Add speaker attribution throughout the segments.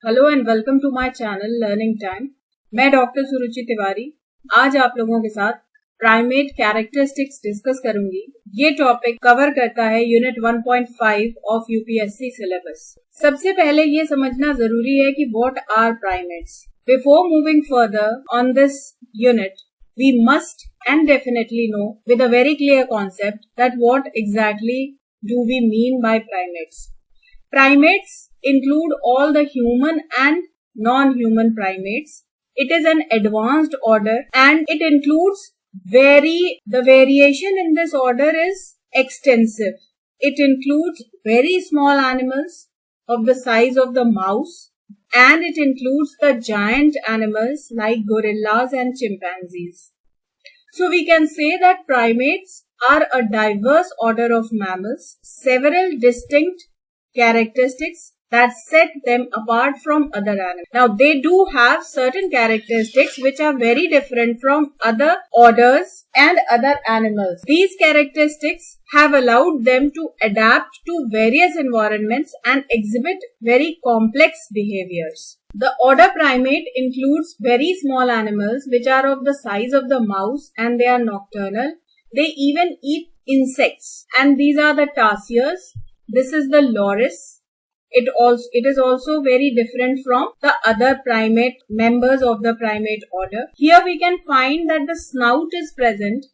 Speaker 1: Hello and welcome to my channel learning time. मैं doctor Suruchi Tiwari आज आप लोगों के साथ प्राइमेट कैरेक्टरिस्टिक्स डिस्कस करूंगी। ये टॉपिक कवर करता है यूनिट 1.5 ऑफ यूपीएससी सिलेबस। सबसे पहले ये समझना जरूरी है कि what are primates. Before moving further on this unit we must and definitely know with a very clear concept that what exactly do we mean by primates. Primates include all the human and non-human primates. It is an advanced order and it includes the variation in this order is extensive. It includes very small animals of the size of the mouse and it includes the giant animals like gorillas and chimpanzees. So we can say that primates are a diverse order of mammals, several distinct characteristics that set them apart from other animals. Now they do have certain characteristics which are very different from other orders and other animals. These characteristics have allowed them to adapt to various environments and exhibit very complex behaviors. The order primate includes very small animals which are of the size of the mouse and they are nocturnal. They even eat insects and these are the tarsiers. This is the loris. It is also very different from the other primate members of the primate order. Here we can find that the snout is present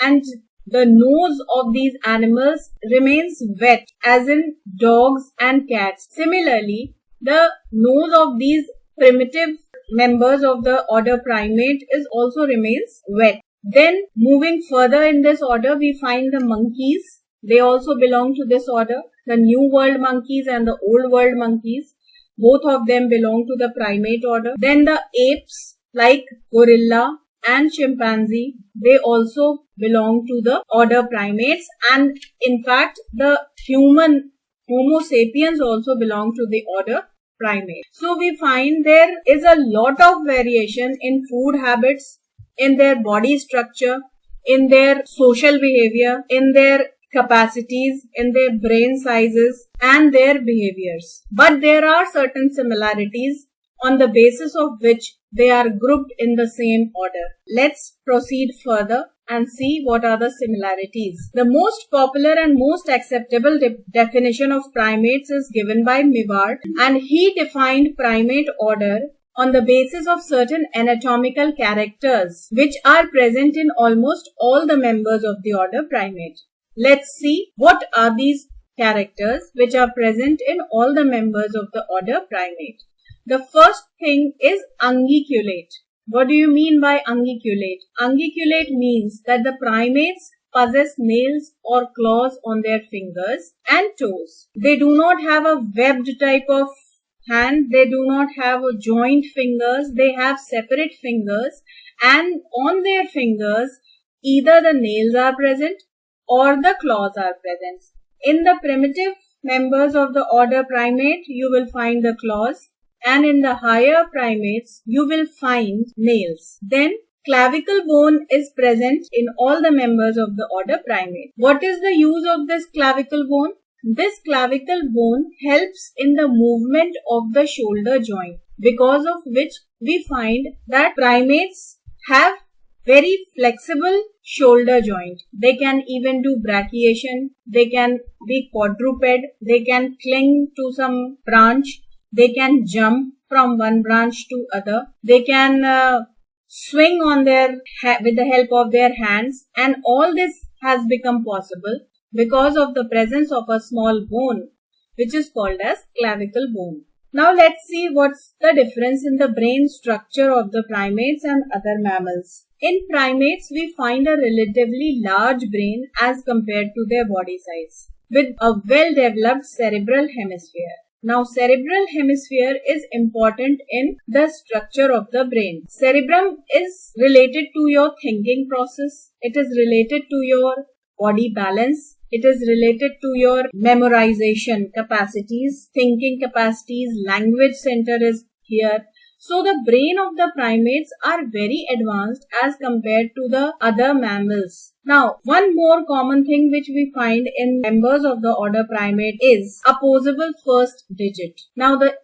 Speaker 1: and the nose of these animals remains wet as in dogs and cats. Similarly, the nose of these primitive members of the order primate is also remains wet. Then moving further in this order we find the monkeys. They also belong to this order. The New World monkeys and the Old World monkeys, both of them belong to the primate order. Then the apes like gorilla and chimpanzee, they also belong to the order primates. And in fact, the human Homo sapiens also belong to the order primate. So we find there is a lot of variation in food habits, in their body structure, in their social behavior, in their capacities, in their brain sizes and their behaviors. But there are certain similarities on the basis of which they are grouped in the same order. Let's proceed further and see what are the similarities. The most popular and most acceptable definition of primates is given by Mivart, and he defined primate order on the basis of certain anatomical characters which are present in almost all the members of the order primate. Let's see what are these characters which are present in all the members of the order primate. The first thing is unguiculate. What do you mean by unguiculate? Unguiculate means that the primates possess nails or claws on their fingers and toes. They do not have a webbed type of hand. They do not have joint fingers. They have separate fingers and on their fingers either the nails are present or the claws are present. In the primitive members of the order primate, you will find the claws, and in the higher primates, you will find nails. Then, clavicle bone is present in all the members of the order primate. What is the use of this clavicle bone? This clavicle bone helps in the movement of the shoulder joint, because of which we find that primates have very flexible shoulder joint. They can even do brachiation. They can be quadruped. They can cling to some branch. They can jump from one branch to other. They can swing on with the help of their hands. And all this has become possible because of the presence of a small bone which is called as clavicle bone. Now let's see what's the difference in the brain structure of the primates and other mammals. In primates, we find a relatively large brain as compared to their body size, with a well-developed cerebral hemisphere. Now, cerebral hemisphere is important in the structure of the brain. Cerebrum is related to your thinking process. It is related to your body balance. It is related to your memorization capacities, thinking capacities, language center is here. So the brain of the primates are very advanced as compared to the other mammals. Now, one more common thing which we find in members of the order Primate is opposable first digit. Now, either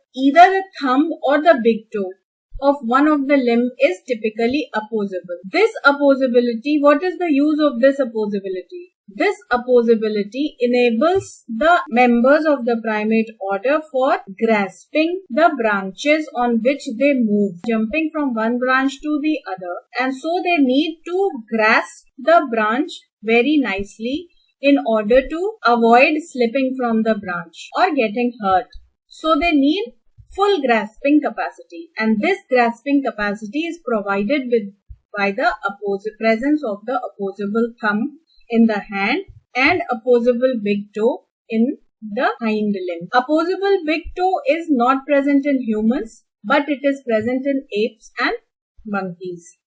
Speaker 1: the thumb or the big toe of one of the limb is typically opposable. This opposability, what is the use of this opposability? This opposability enables the members of the primate order for grasping the branches on which they move, jumping from one branch to the other, and so they need to grasp the branch very nicely in order to avoid slipping from the branch or getting hurt. So they need full grasping capacity, and this grasping capacity is provided by the presence of the opposable thumb in the hand and opposable big toe in the hind limb. Opposable big toe is not present in humans, but it is present in apes and monkeys.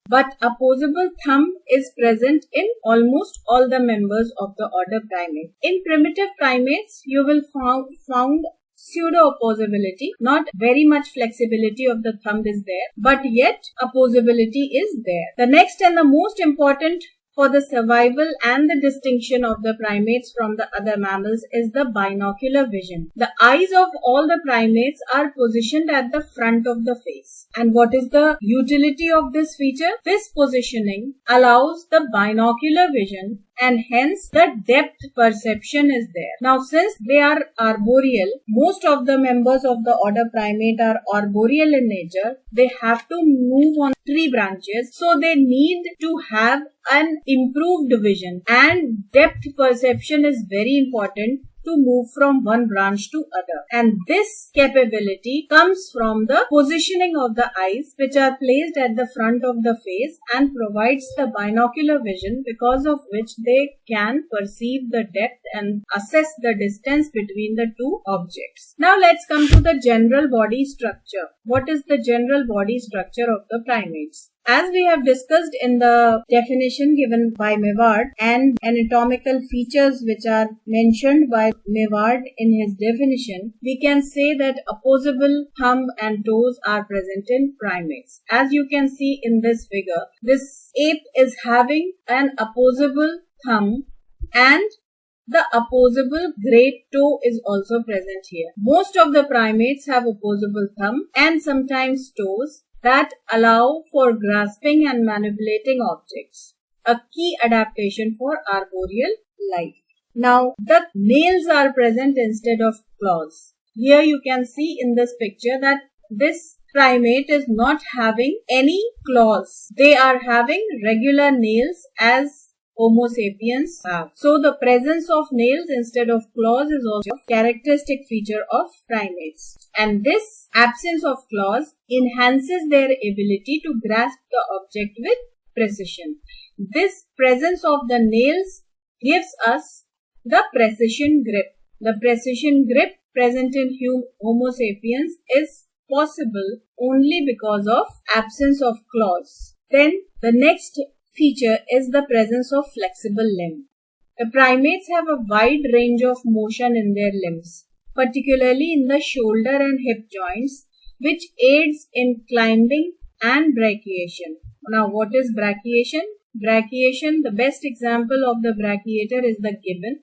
Speaker 1: But opposable thumb is present in almost all the members of the order Primate. In primitive primates, you will found pseudo-opposability, not very much flexibility of the thumb is there, but yet opposability is there. The next and the most important for the survival and the distinction of the primates from the other mammals is the binocular vision. The eyes of all the primates are positioned at the front of the face. And what is the utility of this feature? This positioning allows the binocular vision, and hence the depth perception is there. Now, since they are arboreal, most of the members of the order Primate are arboreal in nature. They have to move on tree branches, so they need to have an improved vision, and depth perception is very important to move from one branch to other. And this capability comes from the positioning of the eyes, which are placed at the front of the face and provides the binocular vision, because of which they can perceive the depth and assess the distance between the two objects. Now let's come to the general body structure. What is the general body structure of the primates? As we have discussed in the definition given by Meward and anatomical features which are mentioned by Meward in his definition, we can say that opposable thumb and toes are present in primates. As you can see in this figure, this ape is having an opposable thumb, and the opposable great toe is also present here. Most of the primates have opposable thumb and sometimes toes that allow for grasping and manipulating objects, a key adaptation for arboreal life. Now, the nails are present instead of claws. Here you can see in this picture that this primate is not having any claws. They are having regular nails as Homo sapiens have. So the presence of nails instead of claws is also a characteristic feature of primates. And this absence of claws enhances their ability to grasp the object with precision. This presence of the nails gives us the precision grip. The precision grip present in Homo sapiens is possible only because of absence of claws. Then the next feature is the presence of flexible limb. The primates have a wide range of motion in their limbs, particularly in the shoulder and hip joints, which aids in climbing and brachiation. Now, what is brachiation? Brachiation, the best example of the brachiator is the gibbon.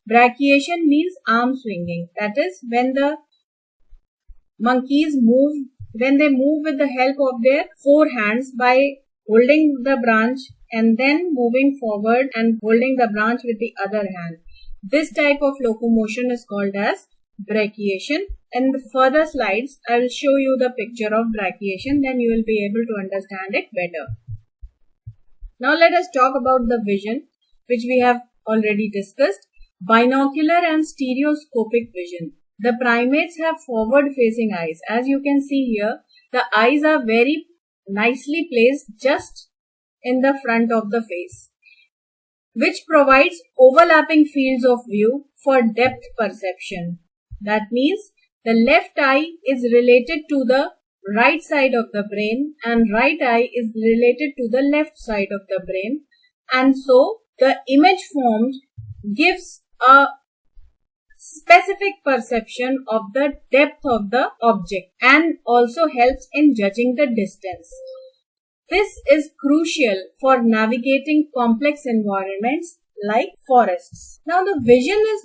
Speaker 1: Brachiation means arm swinging. That is, when the monkeys move, when they move with the help of their four hands by holding the branch and then moving forward and holding the branch with the other hand. This type of locomotion is called as brachiation. In the further slides, I will show you the picture of brachiation, then you will be able to understand it better. Now let us talk about the vision, which we have already discussed. Binocular and stereoscopic vision. The primates have forward-facing eyes. As you can see here, the eyes are very nicely placed just in the front of the face, which provides overlapping fields of view for depth perception. That means the left eye is related to the right side of the brain and right eye is related to the left side of the brain, and so the image formed gives a specific perception of the depth of the object and also helps in judging the distance. This is crucial for navigating complex environments like forests. Now the vision is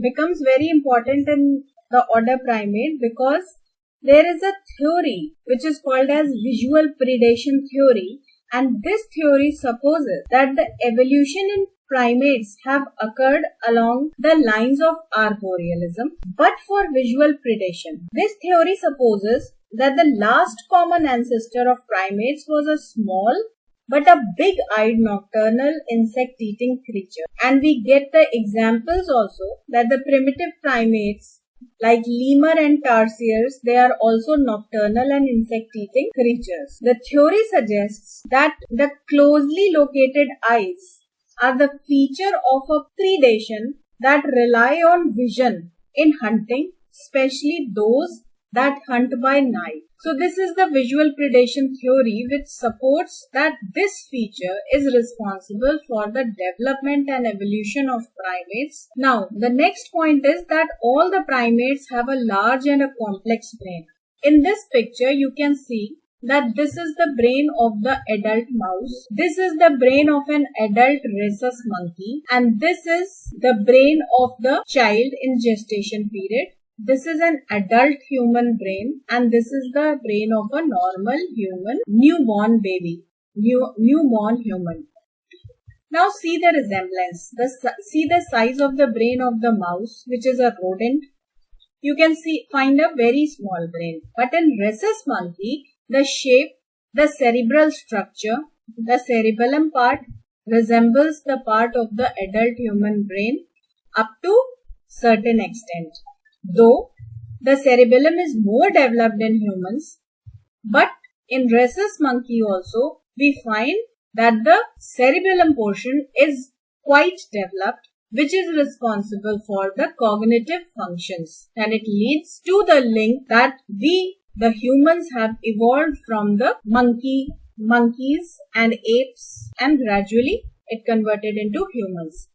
Speaker 1: becomes very important in the order Primate because there is a theory which is called as visual predation theory, and this theory supposes that the evolution in primates have occurred along the lines of arborealism but for visual predation. This theory supposes that the last common ancestor of primates was a small but a big-eyed nocturnal insect-eating creature. And we get the examples also that the primitive primates like lemur and tarsiers, they are also nocturnal and insect-eating creatures. The theory suggests that the closely located eyes are the feature of a predation that rely on vision in hunting, especially those that hunt by night. So this is the visual predation theory which supports that this feature is responsible for the development and evolution of primates. Now the next point is that all the primates have a large and a complex brain. In this picture you can see that this is the brain of the adult mouse, this is the brain of an adult rhesus monkey, and this is the brain of the child in gestation period. This is an adult human brain and this is the brain of a normal human newborn baby, newborn human. Now see the resemblance. See the size of the brain of the mouse, which is a rodent. You can find a very small brain. But in rhesus monkey, the shape, the cerebral structure, the cerebellum part resembles the part of the adult human brain up to certain extent. Though the cerebellum is more developed in humans, but in rhesus monkey also we find that the cerebellum portion is quite developed, which is responsible for the cognitive functions, and it leads to the link that we, the humans, have evolved from the monkeys and apes, and gradually it converted into humans.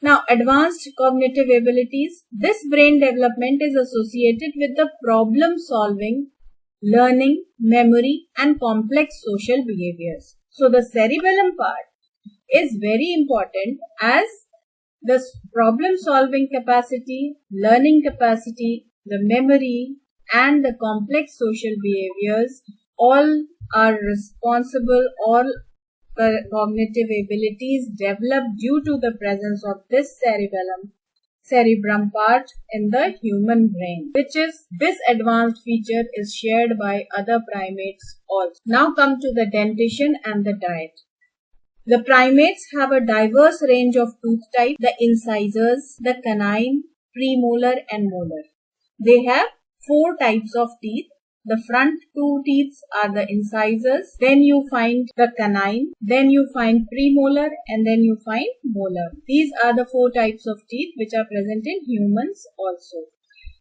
Speaker 1: Now, advanced cognitive abilities. This brain development is associated with the problem solving, learning, memory and complex social behaviors. So, the cerebellum part is very important as the problem solving capacity, learning capacity, the memory and the complex social behaviors all are responsible, all the cognitive abilities developed due to the presence of this cerebrum part in the human brain, which is this advanced feature is shared by other primates also. Now come to the dentition and the diet. The primates have a diverse range of tooth types, the incisors, the canine, premolar and molar. They have 4 types of teeth. The front 2 teeth are the incisors, then you find the canine, then you find premolar and then you find molar. These are the 4 types of teeth which are present in humans also.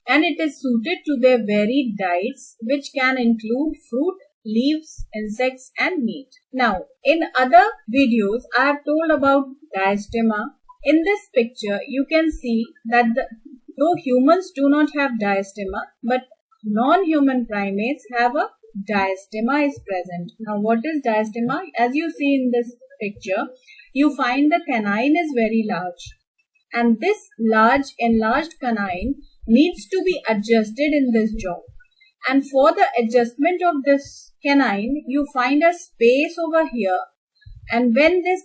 Speaker 1: And it is suited to their varied diets which can include fruit, leaves, insects and meat. Now, in other videos I have told about diastema. In this picture you can see that though humans do not have diastema, but non-human primates have a diastema is present. Now what is diastema? As you see in this picture, you find the canine is very large, and this large enlarged canine needs to be adjusted in this jaw. And for the adjustment of this canine, you find a space over here, and when this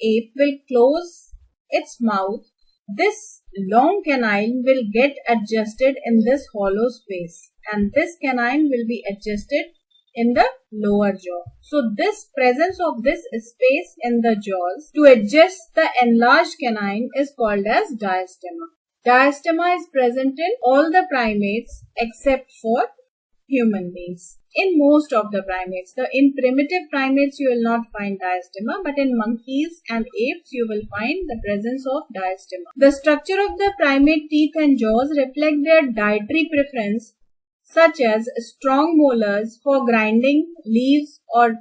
Speaker 1: ape will close its mouth, this long canine will get adjusted in this hollow space, and this canine will be adjusted in the lower jaw. So this presence of this space in the jaws to adjust the enlarged canine is called as diastema. Diastema is present in all the primates except for human beings. In most of the primates, in primitive primates you will not find diastema, but in monkeys and apes you will find the presence of diastema. The structure of the primate teeth and jaws reflect their dietary preference, such as strong molars for grinding leaves or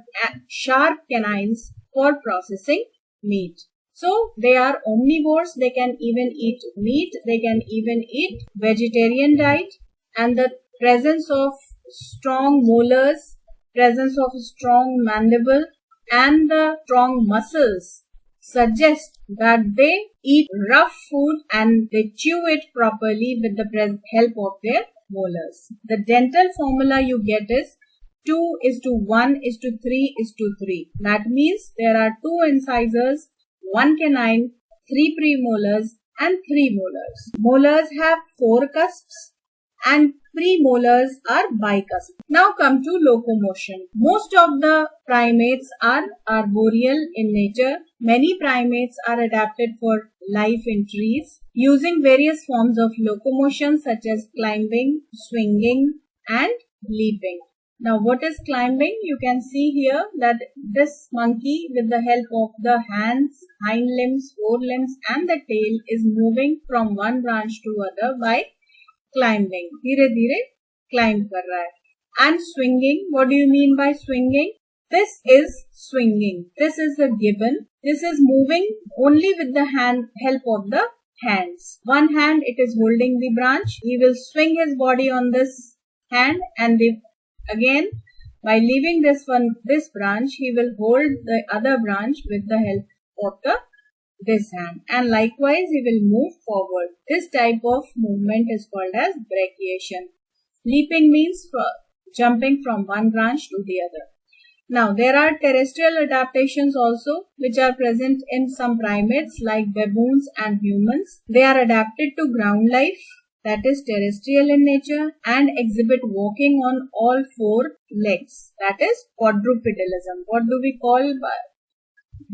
Speaker 1: sharp canines for processing meat. So they are omnivores. They can even eat meat. They can even eat vegetarian diet. And the presence of strong molars, presence of strong mandible, and the strong muscles suggest that they eat rough food and they chew it properly with the help of their molars. The dental formula you get is 2:1:3:3. That means there are 2 incisors, 1 canine, 3 premolars and 3 molars. Molars have 4 cusps and premolars are bicuspid. Now come to locomotion. Most of the primates are arboreal in nature. Many primates are adapted for life in trees using various forms of locomotion such as climbing, swinging and leaping. Now what is climbing? You can see here that this monkey with the help of the hands, hind limbs, forelimbs and the tail is moving from one branch to other by climbing. धीरे धीरे climb कर रहा है. And swinging, what do you mean by swinging? This is swinging. This is a gibbon. This is moving only with the help of the hands. One hand it is holding the branch. He will swing his body on this hand and again by leaving this branch he will hold the other branch with the help of this hand, and likewise he will move forward. This type of movement is called as brachiation. Leaping means jumping from one branch to the other. Now there are terrestrial adaptations also which are present in some primates like baboons and humans. They are adapted to ground life, that is terrestrial in nature, and exhibit walking on all 4 legs, that is quadrupedalism. What do we call?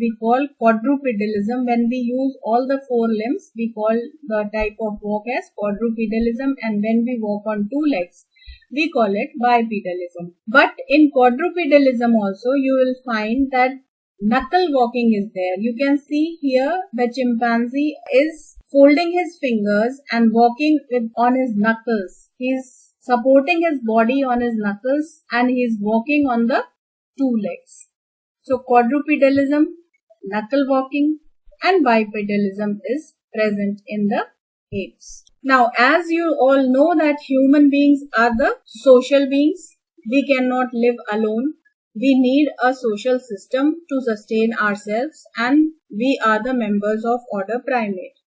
Speaker 1: We call quadrupedalism. When we use all the 4 limbs, we call the type of walk as quadrupedalism, and when we walk on 2 legs, we call it bipedalism. But in quadrupedalism also, you will find that knuckle walking is there. You can see here the chimpanzee is folding his fingers and walking on his knuckles. He is supporting his body on his knuckles and he is walking on the 2 legs. So quadrupedalism, knuckle walking and bipedalism is present in the apes. Now as you all know that human beings are the social beings. We cannot live alone. We need a social system to sustain ourselves and we are the members of order Primate.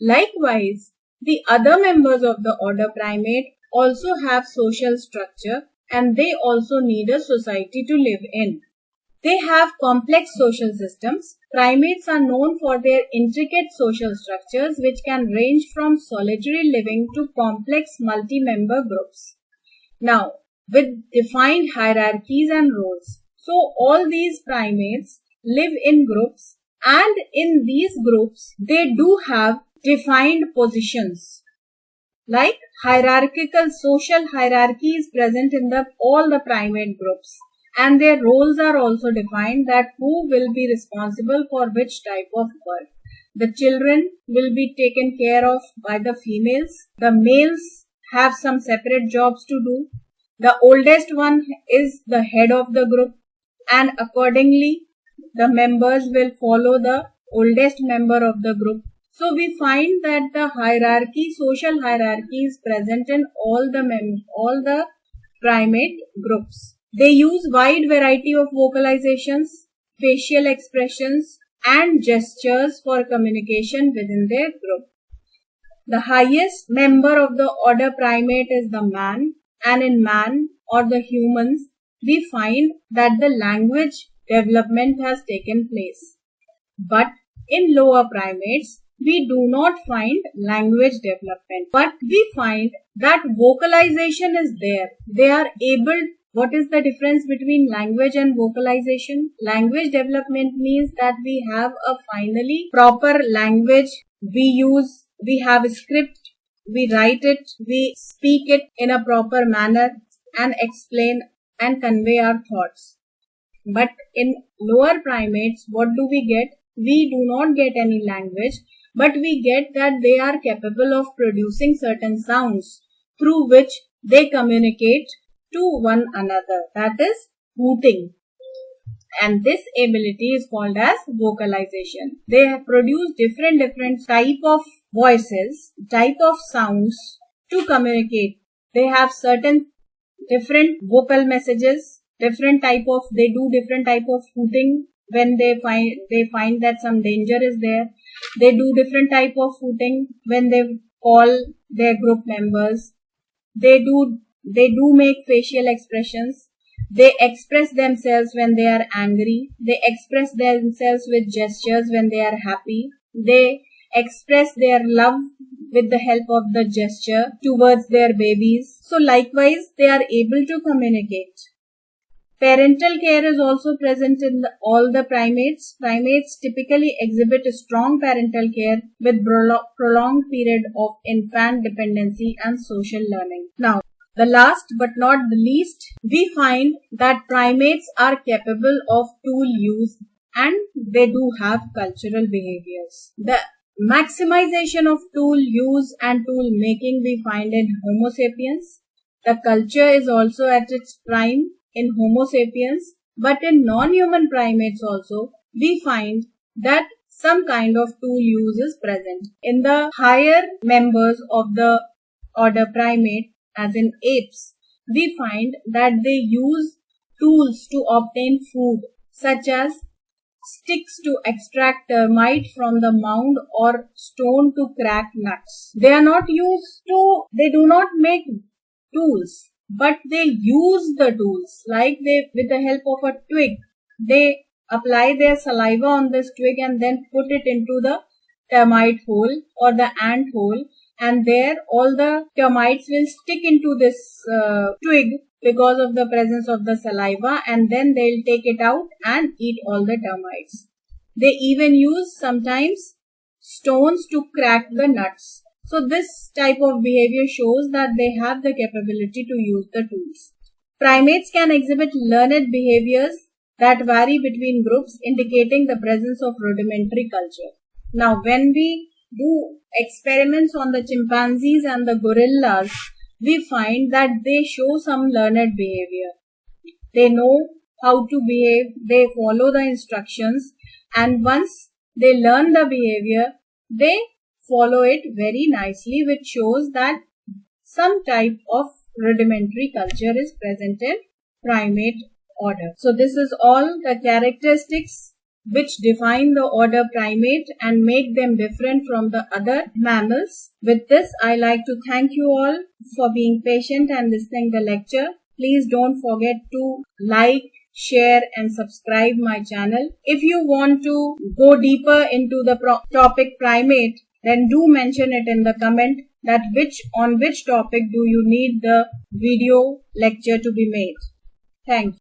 Speaker 1: Likewise, the other members of the order Primate also have social structure and they also need a society to live in. They have complex social systems. Primates are known for their intricate social structures which can range from solitary living to complex multi-member groups. Now, with defined hierarchies and roles. So, all these primates live in groups and in these groups, they do have defined positions. Like hierarchical social hierarchy is present in all the primate groups. And their roles are also defined, that who will be responsible for which type of work. The children will be taken care of by the females. The males have some separate jobs to do. The oldest one is the head of the group and accordingly the members will follow the oldest member of the group. So we find that the hierarchy, social hierarchy is present in all the primate groups. They use wide variety of vocalizations, facial expressions and gestures for communication within their group. The highest member of the order Primate is the man, and in man or the humans, we find that the language development has taken place. But in lower primates, we do not find language development, but we find that vocalization is there. They are able. What is the difference between language and vocalization? Language development means that we have a finally proper language. We have a script, we write it, we speak it in a proper manner and explain and convey our thoughts. But in lower primates, what do we get? We do not get any language, but we get that they are capable of producing certain sounds through which they communicate to one another, that is hooting. and this ability is called as vocalization. They have produced different type of voices, type of sounds to communicate. They have certain different vocal messages, they do different type of hooting when they find that some danger is there. They do different type of hooting when they call their group members. They do make facial expressions. They express themselves when they are angry. They express themselves with gestures when they are happy. They express their love with the help of the gesture towards their babies. So likewise, they are able to communicate. Parental care is also present in all the primates. Primates typically exhibit a strong parental care with prolonged period of infant dependency and social learning. Now, the last but not the least, we find that primates are capable of tool use and they do have cultural behaviors. The maximization of tool use and tool making we find in Homo sapiens. The culture is also at its prime in Homo sapiens, but in non-human primates also, we find that some kind of tool use is present. In the higher members of the order primate, as in apes, we find that they use tools to obtain food, such as sticks to extract termite from the mound or stone to crack nuts. They do not make tools, but they use the tools, like with the help of a twig, they apply their saliva on this twig and then put it into the termite hole or the ant hole, and there all the termites will stick into this twig because of the presence of the saliva, and then they'll take it out and eat all the termites. They even use sometimes stones to crack the nuts. So this type of behavior shows that they have the capability to use the tools. Primates can exhibit learned behaviors that vary between groups, indicating the presence of rudimentary culture. Now, when we do experiments on the chimpanzees and the gorillas, we find that they show some learned behavior. They know how to behave, they follow the instructions, and once they learn the behavior, they follow it very nicely, which shows that some type of rudimentary culture is present in primate order. So this is all the characteristics which define the order primate and make them different from the other mammals. With this, I like to thank you all for being patient and listening the lecture. Please don't forget to like, share and subscribe my channel. If you want to go deeper into the topic primate, then do mention it in the comment that on which topic do you need the video lecture to be made. Thank you.